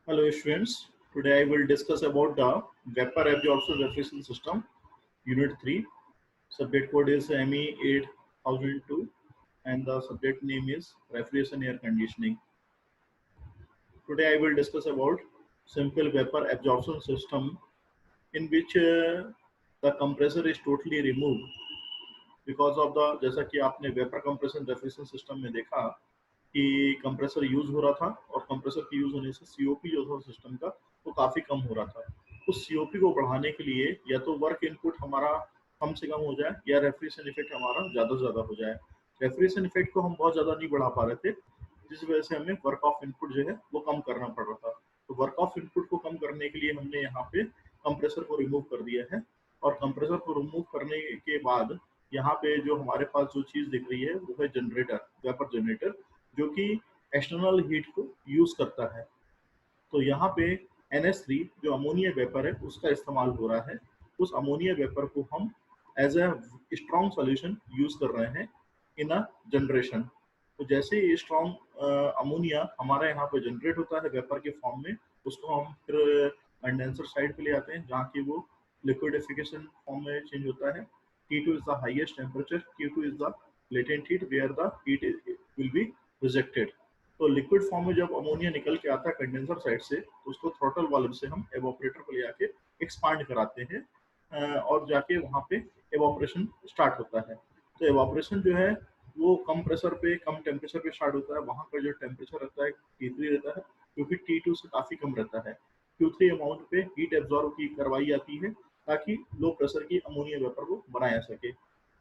Hello students, today I will discuss about the vapor absorption refrigeration system unit 3. Subject code is ME8002 and the subject name is refrigeration air conditioning. Today I will discuss about simple vapor absorption system in which the compressor is totally removed because of the जैसा कि आपने vapour compression refrigeration system में देखा कि compressor use हो रहा था और कंप्रेसर के यूज होने से सीओपी जो था सिस्टम का वो काफी कम हो रहा था। उस सीओपी को बढ़ाने के लिए या तो वर्क इनपुट हमारा कम से कम हो जाए या रेफ्रिजरेशन इफेक्ट हमारा ज्यादा से ज्यादा हो जाए। रेफ्रिजरेशन इफेक्ट को हम बहुत ज्यादा नहीं बढ़ा पा रहे थे, जिस वजह से हमें वर्क ऑफ इनपुट जो है वो कम करना पड़ रहा था। तो वर्क ऑफ इनपुट को कम करने के लिए हमने यहाँ पे कंप्रेसर को रिमूव कर दिया है और कंप्रेसर को रिमूव करने के बाद यहाँ पे जो हमारे पास जो चीज दिख रही है वो है जनरेटर, वेपर जनरेटर, जो कि एक्सटर्नल हीट को यूज करता है। तो यहाँ पे NH3 जो अमोनिया वेपर है उसका इस्तेमाल हो रहा है। उस अमोनिया वेपर को हम as a strong solution use कर रहे हैं इन अ जनरेशन। तो जैसे ही स्ट्रॉन्ग अमोनिया हमारा यहाँ पे जनरेट होता है वेपर के फॉर्म में, उसको हम फिर कंडेंसर साइड पे ले आते हैं जहाँ की वो लिक्विडिफिकेशन फॉर्म में चेंज होता है। T2 is the highest temperature, Q2 is the latent heat where the heat will be rejected. तो लिक्विड फॉर्म में जब अमोनिया निकल के आता है कंडेंसर साइड से तो उसको थ्रॉटल वाल्व से हम एवापोरेटर को ले आके एक्सपांड कराते हैं और जाके वहाँ पे एवापोरेशन स्टार्ट होता है। तो एवापोरेशन जो है वो कम प्रेशर पे कम टेम्परेचर पे स्टार्ट होता है। वहाँ का जो टेम्परेचर रहता है T3 रहता है, क्योंकि T2 से काफ़ी कम रहता है। Q3 अमाउंट पे हीट एब्जॉर्ब की करवाई जाती है ताकि लो प्रेशर की अमोनिया वेपर को बनाया सके।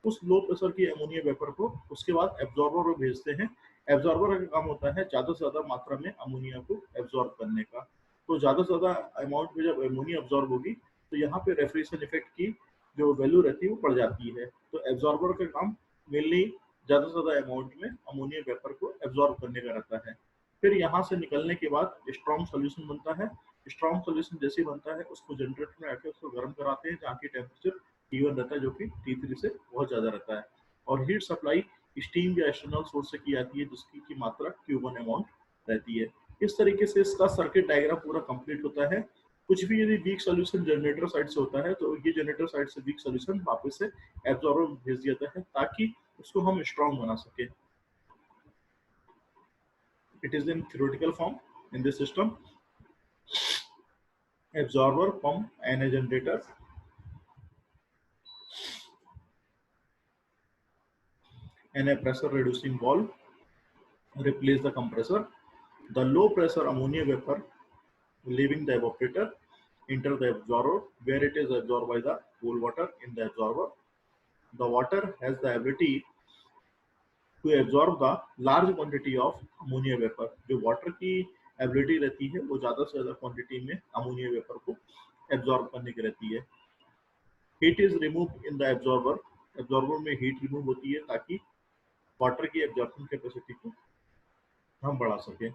उस लो प्रेशर की अमोनिया वेपर को उसके बाद एब्जॉर्बर में भेजते हैं। एब्जॉर्बर का काम होता है ज़्यादा से ज़्यादा मात्रा में अमोनिया को एब्जॉर्ब करने का। तो ज़्यादा से ज़्यादा अमाउंट में जब अमोनिया एब्जॉर्ब होगी तो यहाँ पे रेफ्रिजरेशन इफेक्ट की जो वैल्यू रहती है वो बढ़ जाती है। तो एब्जॉर्बर का काम मेनली ज़्यादा से ज़्यादा अमाउंट में अमोनिया वेपर को एब्जॉर्ब करने का रहता है। फिर यहाँ से निकलने के बाद स्ट्रॉन्ग सोल्यूशन बनता है। स्ट्रॉन्ग सोल्यूशन जैसे ही बनता है उसको जनरेटर में आके उसको गर्म कराते हैं जहाँ की टेम्परेचर T1 रहता है जो कि T3 से बहुत ज़्यादा रहता है। और हीट सप्लाई स्टीम या एक्सटर्नल सोर्स से की जाती है जिसकी की मात्रा Q1 अमाउंट रहती है। इस तरीके से इसका सर्किट डायग्राम पूरा कंप्लीट होता है। कुछ भी यदि वीक सोल्यूशन जनरेटर साइड से होता है तो ये जनरेटर साइड से वीक सोल्यूशन वापस से एब्जॉर्बर में भेज दिया जाता है ताकि उसको हम स्ट्रॉन्ग बना सके। It is in theoretical form in this system. Absorber, pump and a generator and a pressure reducing valve replace the compressor. The low pressure ammonia vapor leaving the evaporator enter the absorber where it is absorbed by the cool water in the absorber. The water has the ability to absorb the large quantity of ammonia vapor. जो water की ability रहती है वो ज़्यादा से ज़्यादा quantity में ammonia vapour को एब्जॉर्ब करने की रहती है। Heat is remove in the absorber, absorber में हीट रिमूव होती है ताकि वाटर की एब्जॉर्प्शन कैपेसिटी को हम बढ़ा सकें।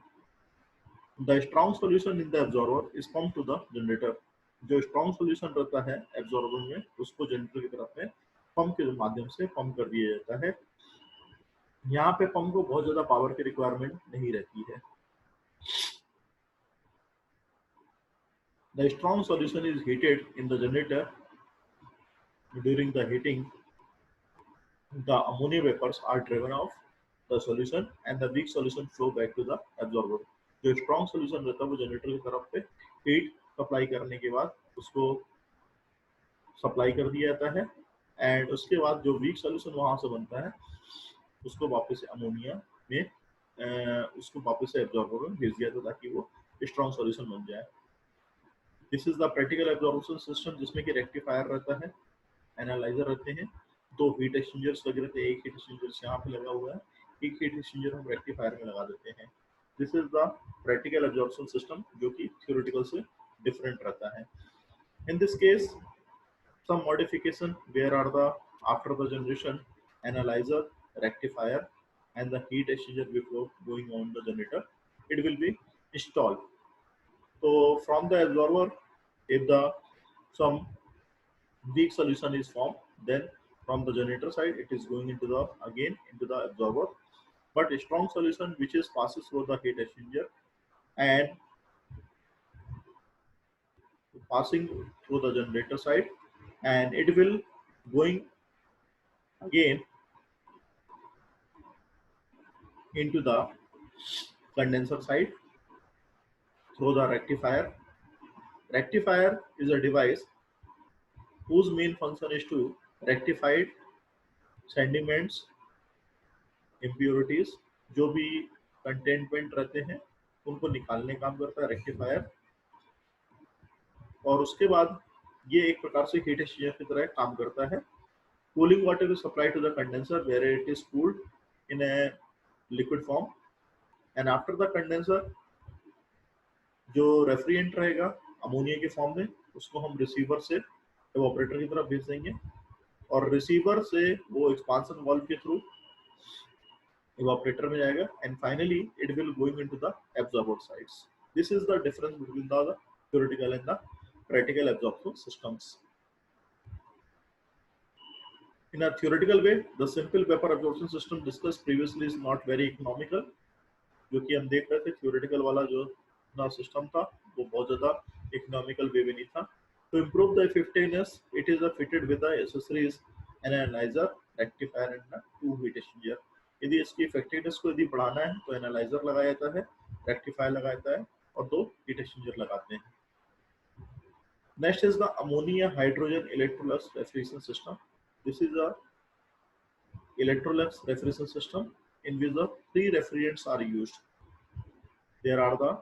The strong solution in the absorber is pump to the generator. जो स्ट्रॉन्ग सॉल्यूशन रहता है एब्जॉर्बर में उसको जनरेटर की तरफ में पंप के माध्यम से पंप कर दिया जाता है। यहाँ पे पंप को बहुत ज्यादा पावर की रिक्वायरमेंट नहीं रहती है। The strong solution is heated in the generator. During the heating the ammonia vapors are driven off the solution and the weak solution flow back to the absorber. जो strong solution रहता है वो generator की तरफ पे heat supply करने के बाद उसको सप्लाई कर दिया जाता है एंड उसके बाद जो वीक सोल्यूशन वहां से बनता है उसको वापस से अमोनिया में उसको वापस से एब्जॉर्बर में भेज दिया जाता है ताकि वो स्ट्रॉन्ग सोल्यूशन बन जाए। This is the practical absorption system जिसमें कि रेक्टिफायर रहता है, एनालाइजर रहते हैं, दो हीट एक्सचेंजर्स लगे रहते हैं। एक हीट एक्सचेंजर यहाँ पे लगा हुआ है, एक हीट एक्सचेंजर हम रेक्टिफायर में लगा देते हैं। This is the practical absorption system जो कि थ्योरेटिकल से डिफरेंट रहता है। In this case some modification where are the after the generation analyzer, rectifier and the heat exchanger before going on the generator it will be installed. So from the absorber if the some weak solution is formed, then from the generator side it is going into the again into the absorber, but a strong solution which is passes through the heat exchanger and passing through the generator side, and it will going again into the condenser side through the rectifier. Rectifier is a device whose main function is to rectify sediments, impurities, जो भी containment रहते हैं उनको निकालने काम करता है rectifier. और उसके बाद ये एक प्रकार से हीट एक्सचेंजर की तरह काम करता है। Cooling water is supply to the condenser where it is cooled in a liquid form, and after the condenser जो रेफ्रिजरेंट रहेगा अमोनिया के फॉर्म में, उसको हम रिसीवर से एवापोरेटर की तरफ भेज देंगे, और रिसीवर से वो एक्सपांशन वाल्व के थ्रू evaporator में जाएगा, and finally it will going into the absorber sides. This is the difference between the theoretical and the practical absorption systems. In a theoretical way, the simple vapor absorption system discussed previously is not very economical. जो कि हम देख रहे थे theoretical वाला जो ना system था वो बहुत ज़्यादा economical way में नहीं था। To improve the effectiveness, it is fitted with the accessories, an analyzer, rectifier and a two heat exchanger. यदि इसकी इफेक्टिवनेस को यदि बढ़ाना है तो एनालाइजर लगाया जाता है, रेक्टिफायर लगाया जाता है और दो हीट एक्सचेंजर लगाते हैं। Next is the ammonia hydrogen Electrolux refrigeration system. This is a Electrolux refrigeration system in which the three refrigerants are used. There are the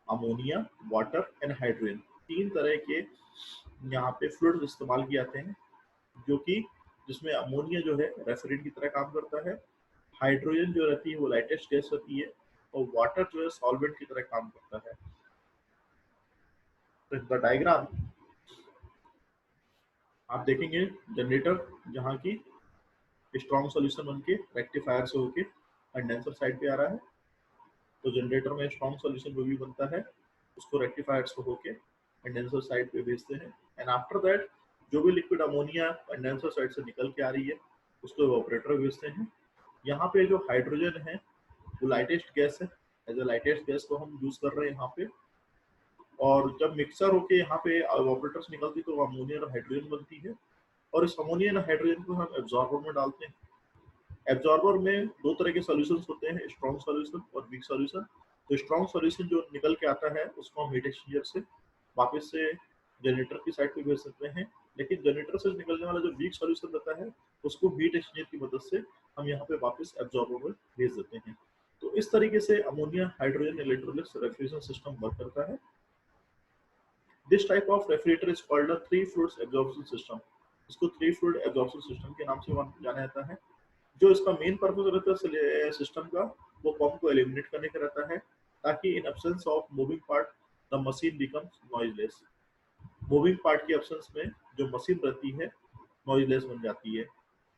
ammonia, water and hydrogen. तीन तरह के यहाँ पे फ्लूइड इस्तेमाल किए जाते हैं, जो कि जिसमें अमोनिया जो है रेफ्रिजरेंट की तरह काम करता है, हाइड्रोजन जो रहती है वो लाइटेस्ट गैस होती है, और वाटर जो है सॉल्वेंट की तरह काम करता है। तो द डायग्राम आप देखेंगे जनरेटर जहाँ की स्ट्रॉन्ग सॉल्यूशन बन के रेक्टिफायर से होके कंडेंसर साइड पे आ रहा है। तो जनरेटर में स्ट्रॉन्ग सॉल्यूशन जो भी बनता है उसको रेक्टिफायर से होके कंडेंसर साइड पे भेजते हैं, एंड आफ्टर दैट जो भी लिक्विड अमोनिया कंडेंसर साइड से निकल के आ रही है उसको इवेपोरेटर भेजते हैं। यहाँ पे जो हाइड्रोजन है वो लाइटेस्ट गैस है, एज ए लाइटेस्ट गैस को हम यूज कर रहे हैं यहाँ पे, और जब मिक्सर होके यहाँ पे इवेपोरेटर से निकलती तो अमोनिया और हाइड्रोजन बनती है, और इस अमोनिया और हाइड्रोजन को हम एब्जॉर्बर में डालते हैं। एब्जॉर्बर में दो तरह के सॉल्यूशंस होते हैं, स्ट्रॉन्ग सॉल्यूशन और वीक सॉल्यूशन। तो स्ट्रॉन्ग सॉल्यूशन जो निकल के आता है उसको हम हीट एक्सचेंजर से वापस से जनरेटर की साइड पे भेज सकते हैं, लेकिन जनरेटर से निकलने वाला जो वीक सॉल्यूशन रहता है उसको हीट एक्सचेंजर की मदद से हम यहाँ पे वापस एब्जॉर्बर में भेज देते हैं। तो इस तरीके से ammonia hydrogen Electrolux refrigeration system work करता है। This type of refrigerator is called a three fluids absorption system. इसको थ्री फ्लूइड एब्जॉर्प्शन सिस्टम के नाम से जाना जाता है। जो इसका मेन पर्पस रहता है सिस्टम का, वो पंप को एलिमिनेट करने का रहता है, ताकि in absence of moving part the machine becomes noiseless. Moving part की एब्सेंस में जो मशीन रहती है नॉइजलेस बन जाती है।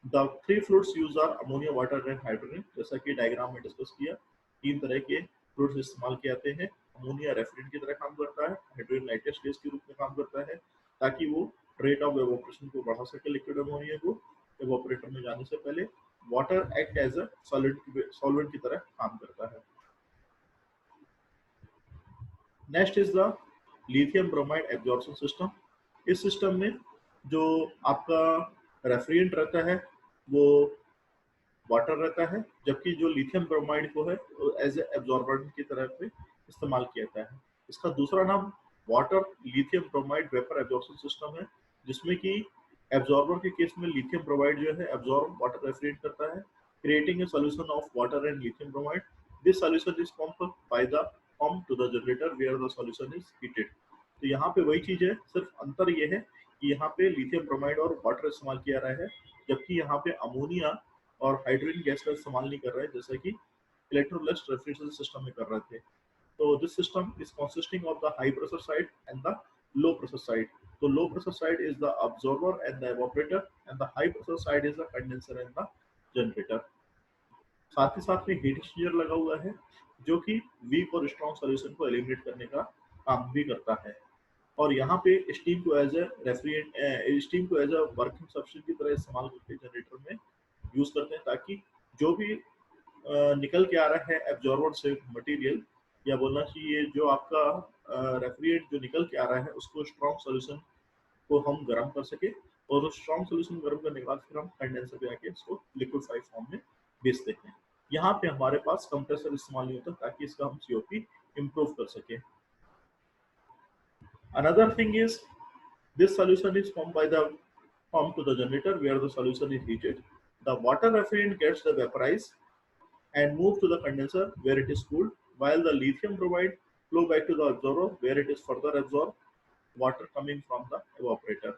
The three fluids use are ammonia, water and hydrogen. जैसा कि डायग्राम में डिस्कस किया, तीन तरह के फ्लूइड्स इस्तेमाल किए जाते हैं। अमोनिया रेफ्रिजरेंट की तरह काम करता है, हाइड्रोजन लाइटेस्ट गैस के रूप में काम करता है, ताकि वो रेट ऑफ एवोपरेशन को बढ़ा सके लिक्विड अमोनिया को एवोपरेटर में जाने से पहले। Water act as a solvent की तरह काम करता है। Next is the lithium bromide absorption system. इस सिस्टम में जो आपका रेफ्रिजरेंट रहता है वो वाटर रहता है, जबकि जो लिथियम ब्रोमाइड को है एज ए एब्जॉर्बेंट की तरह पे इस्तेमाल किया जाता है। इसका दूसरा नाम water lithium bromide vapour absorption system है, जिसमें कि एब्जॉर्बर के केस में लिथियम ब्रोमाइड जो है एब्जॉर्ब वाटर रेफ्रिजरेट करता है, creating a solution of water and lithium bromide. This solution is pumped by the pump to the generator where the solution is heated. तो यहाँ पे वही चीज है, सिर्फ अंतर ये है कि यहाँ पे लिथियम ब्रोमाइड और वाटर इस्तेमाल किया रहा है, जबकि यहाँ पे अमोनिया और हाइड्रोजन गैस का इस्तेमाल नहीं कर रहे हैं, जैसा कि इलेक्ट्रोलिक्स रेफ्रिजरेशन सिस्टम में कर रहे थे। तो this system is consisting of the high pressure side and the low pressure side. तो low pressure side is the absorber and the evaporator, and the high pressure side is the condenser and the generator. साथ ही साथ में heat exchanger लगा हुआ है, जो कि वीक और स्ट्रॉन्ग सॉल्यूशन को एलिमिनेट करने का काम भी करता है। और यहाँ पे स्टीम को एज ए रेफ्रिजरेंट, स्टीम को एज ए वर्किंग सब्सटेंस की तरह इस्तेमाल करके जनरेटर में यूज करते हैं, ताकि जो भी निकल के आ रहा है एब्जॉर्बर से मटेरियल या बोलना चाहिए जो आपका रेफ्रिजरेंट जो निकल के आ रहा है उसको स्ट्रॉन्ग सॉल्यूशन को हम गर्म कर सके, और उस स्ट्रॉन्ग सॉल्यूशन गर्म करने के बाद फिर हम कंडेंसर पे आके इसको लिक्विफाई फॉर्म में बेच देते हैं। यहाँ पे हमारे पास कंप्रेसर इस्तेमाल नहीं होता ताकि इसका हम सीओपी इम्प्रूव कर सके। Another thing is this solution is pumped to the generator where the solution is heated. The water refrigerant gets the vaporized and move to the condenser where it is cooled, while the lithium bromide flow back to the absorber where it is further absorbed water coming from the evaporator.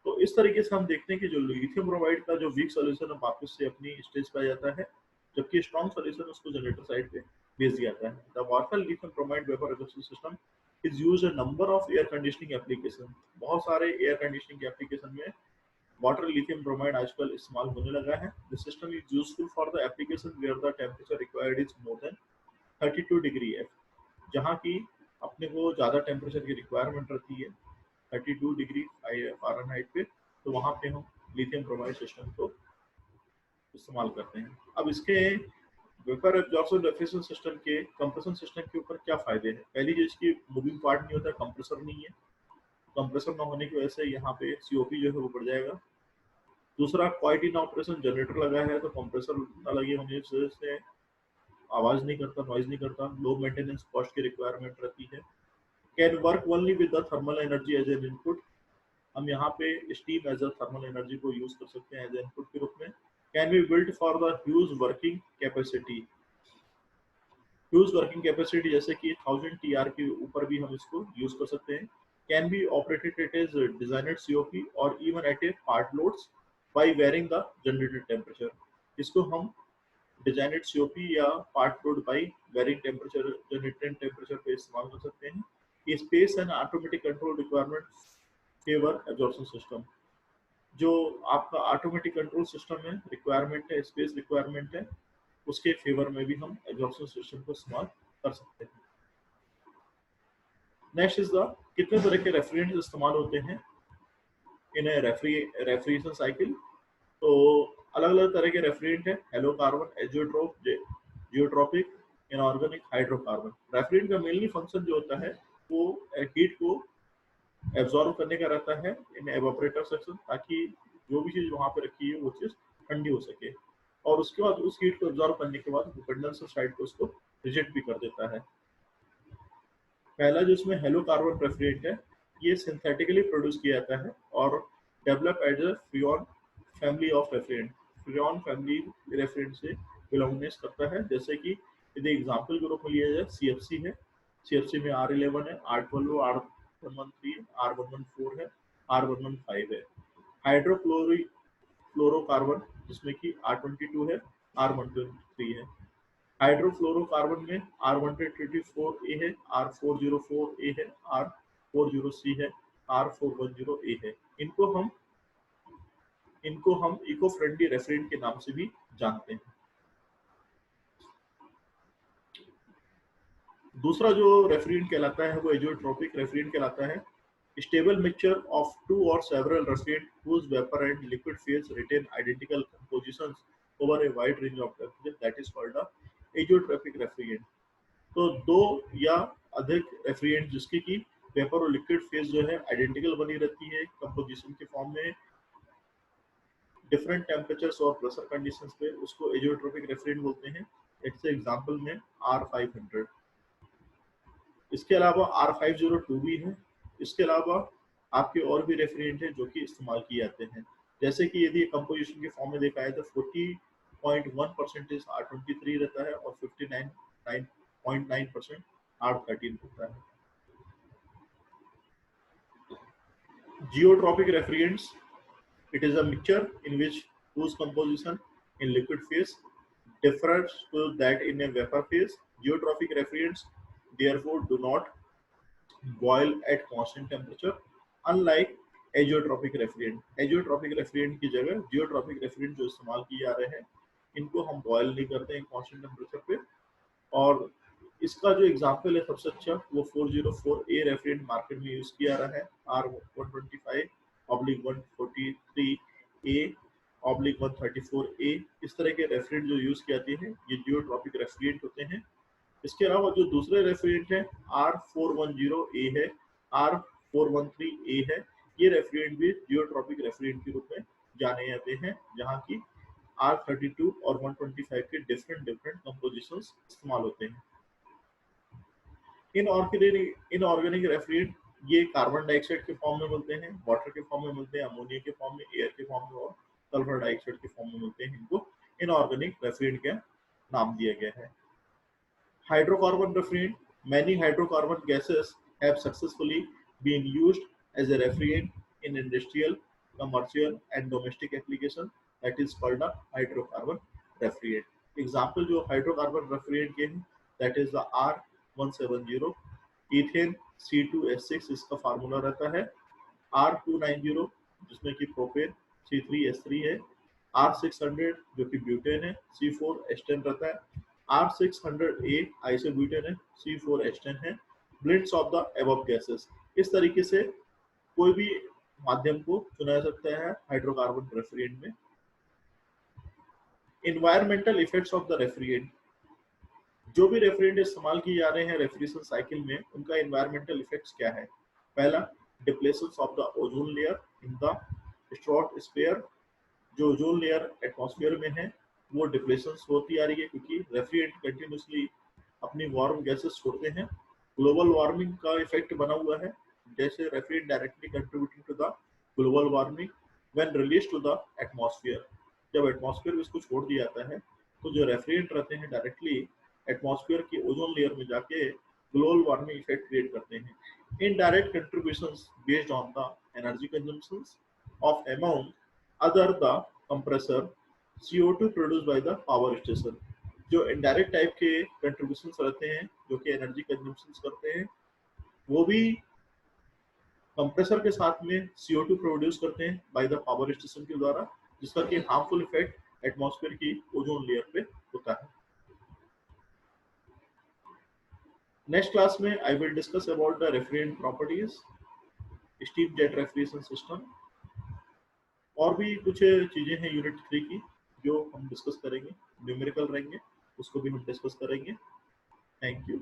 तो इस तरीके से हम देखते हैं कि जो lithium bromide का जो वीक सॉल्यूशन है वापस से अपनी स्टेज पे आ जाता है, जबकि स्ट्रॉन्ग सॉल्यूशन उसको जनरेटर साइड पे भेज दिया जाता है। The water lithium bromide vapour reduction system is used in number of air conditioning application. बहुत सारे एयर कंडीशनिंग के एप्लीकेशन में वाटर लिथियम ब्रोमाइड आजकल इस्तेमाल होने लगा है। The system is useful for the application where the temperature required is more than 32 degree F, जहाँ की अपने को ज़्यादा टेम्परेचर की रिक्वायरमेंट रहती है 32 डिग्री फ़ारेनहाइट पे, तो वहाँ पे हम लिथियम ब्रोमाइड सिस्टम को इस्तेमाल करते हैं। अब इसके वेपर एब्जॉर्प्शन रेफ्रिजरेशन सिस्टम के कंप्रेशन सिस्टम के ऊपर क्या फ़ायदे हैं? पहली चीज़ की मूविंग पार्ट नहीं होता, कंप्रेसर नहीं है। कंप्रेसर ना होने की वजह से यहाँ पे सीओपी जो है वो बढ़ जाएगा। दूसरा, क्वाइट इन ऑपरेशन जनरेटर लगा है तो कंप्रेसर ना लगे होने की वजह से आवाज़ नहीं करता, नॉइज़ नहीं करता, लो मेंटेनेंस कॉस्ट की रिक्वायरमेंट रहती है। Can work only with the thermal energy as an input. हम यहाँ पे steam as a thermal energy को यूज कर सकते हैं एज इनपुट के रूप में। Can be build for the huge working capacity. Huge working capacity जैसे कि 1000 टीआर के ऊपर भी हम इसको यूज कर सकते हैं। Can be operated at as designed COP और even at a part loads by varying the generated temperature. इसको हम डिजाइनड सीओपी या part load by varying temperature generated temperature पे इस्तेमाल कर सकते हैं। ये space and automatic control requirement favour absorption system. जो आपका ऑटोमेटिक कंट्रोल सिस्टम है, रिक्वायरमेंट है, स्पेस रिक्वायरमेंट है, उसके फेवर में भी हम एग्जॉर्प्शन सिस्टम को इस्तेमाल कर सकते हैं। नेक्स्ट इज द कितने तरह के रेफ्रिजरेंट इस्तेमाल होते हैं इन रेफ्रिजरेशन साइकिल। तो अलग अलग तरह के रेफ्रिजरेंट है, hello carbon, azeotrope, geotropic, inorganic, hydrocarbon. Refrigerant का मेनली फंक्शन जो होता है वो हीट को एब्जॉर्व करने का रहता है इन एवापोरेटर सेक्शन, ताकि जो भी चीज वहां पे रखी है वो चीज ठंडी हो सके, और उसके बाद उस हीट को एब्जॉर्व करने के बाद कंडेंसर साइड को उसको रिजेक्ट भी कर देता है। पहला जो इसमें हेलो कार्बन रेफ्रिजरेंट है, ये सिंथेटिकली प्रोड्यूस किया जाता है और develop as a freon family of refrigerant. Freon family refrigerant से बिलोंगनेस करता है। जैसे कि यदि एग्जांपल के रूप में लिया जाए, सीएफसी है, सीएफसी में R11 है, R12, R113, R114 है, R115 है। फ्लोरोकार्बन जिसमें कि R22 है, R123 है। हाइड्रोफ्लोरोकार्बन में R134A है, R404A है, R40C है, R410A है। इनको हम इको फ्रेंडली रेफ्रिजरेंट के नाम से भी जानते हैं। दूसरा जो रेफ्रिजरेंट कहलाता है वो एजियोट्रोपिक रेफ्रिजरेंट कहलाता है। स्टेबल मिक्सचर ऑफ टू और several refrigerant whose vapor and liquid phase retain identical compositions over a wide range of temperature, that is called a azeotropic refrigerant। तो दो या अधिक रेफ्रिजरेंट जिसकी की वेपर और लिक्विड फेज जो है आइडेंटिकल बनी रहती है कंपोजिशन के फॉर्म में, डिफरेंट टेम्परेचर्स और प्रेशर कंडीशंस पे, उसको एजियोट्रोपिक रेफ्रिजरेंट बोलते हैं। इससे एग्जांपल में R500। इसके अलावा R502 भी है। इसके अलावा आपके और भी रेफ्रिजरेंट हैं जो कि इस्तेमाल किए जाते हैं। जैसे कि यदि कंपोजिशन के फॉर्म में देखा है तो 40.1% R23 रहता है और 59.9% R13 होता है। Geotropic refrigerants, it is a mixture in which whose composition in liquid phase differs to that in a vapor phase. Geotropic refrigerants therefore do not boil at constant temperature, unlike azeotropic refrigerant. Azeotropic refrigerant की जगह geotropic refrigerant जो इस्तेमाल किए जा रहे हैं, इनको हम बॉयल नहीं करते हैं कांस्टेंट टेम्परेचर पे। और इसका जो एग्जांपल है सबसे अच्छा वो 404A रेफ्रिजरेंट मार्केट में यूज किया रहा है, R125/143A/134A। इस तरह के रेफ्रिजरेंट जो यूज किए जाते हैं ये जियोट्रोपिक रेफ्रिजरेंट होते हैं। इसके अलावा जो दूसरे रेफ्रिजरेंट है R410A है, R413A है, ये रेफ्रिजरेंट भी जियोट्रॉपिक रेफ्रिजरेंट के रूप में जाने जाते हैं, जहाँ की R32 और 125 के डिफरेंट कंपोजिशंस इस्तेमाल होते हैं। इनऑर्गेनिक रेफ्रिजरेंट ये कार्बन डाइऑक्साइड के फॉर्म में मिलते हैं, वाटर के फॉर्म में मिलते हैं, अमोनिया के फॉर्म में, एयर के फॉर्म में और सल्फर डाइऑक्साइड के फॉर्म में मिलते हैं। इनको इनऑर्गेनिक रेफ्रिजरेंट का नाम दिया गया है। Hydrocarbon refrigerant. Many hydrocarbon gases have successfully been used as a refrigerant in industrial, commercial, and domestic application. That is called a hydrocarbon refrigerant. Example जो hydrocarbon refrigerant के हैं, that is the R170. ethane C2H6 इसका formula रहता है। R290 जिसमें कि propane C3H3 है। R600 जो कि ब्यूटेन है, C4H10 रहता है। R600A आइसोब्यूटेन है, C4H10 है। Blends of the above gases. इस तरीके से कोई भी माध्यम को चुना जा सकता है हाइड्रोकार्बन रेफ्रिजरेंट में। Environmental effects of the refrigerant. जो भी रेफ्रिजरेंट इस्तेमाल किए जा रहे हैं रेफ्रिजरेशन साइकिल में, उनका इन्वायरमेंटल इफेक्ट्स क्या है? पहला, depletion of the ozone layer in the stratosphere. जो ओजोन लेयर एटमॉस्फेयर में है वो डिप्लेशन होती आ रही है, क्योंकि रेफ्रिजरेंट कंटिन्यूसली अपनी वार्म गैसेस छोड़ते हैं। ग्लोबल वार्मिंग का इफेक्ट बना हुआ है, जैसे refrigerant directly contributing to the global warming when release to the atmosphere. जब एटमॉस्फेयर में इसको छोड़ दिया जाता है तो जो रेफ्रिजरेंट रहते हैं डायरेक्टली एटमॉस्फेयर की ओजोन लेयर में जाके ग्लोबल वार्मिंग इफेक्ट क्रिएट करते हैं। Indirect contributions based on the energy consumptions of amount other the compressor CO2 produce by the power station. जो इनडायरेक्ट टाइप के कंट्रीब्यूशंस रहते हैं जो कि एनर्जी कंजम्पशंस करते हैं, वो भी कंप्रेसर के साथ में CO2 प्रोड्यूस करते हैं बाय द पावर स्टेशन के द्वारा, जिसका कि हार्मफुल इफेक्ट एटमॉस्फेयर की ओजोन लेयर पे होता है। नेक्स्ट क्लास में I will discuss about the refrigerant properties, steam jet refrigeration system, और भी कुछ चीजें हैं यूनिट 3 की जो हम डिस्कस करेंगे, न्यूमेरिकल रहेंगे, उसको भी हम डिस्कस करेंगे। Thank you.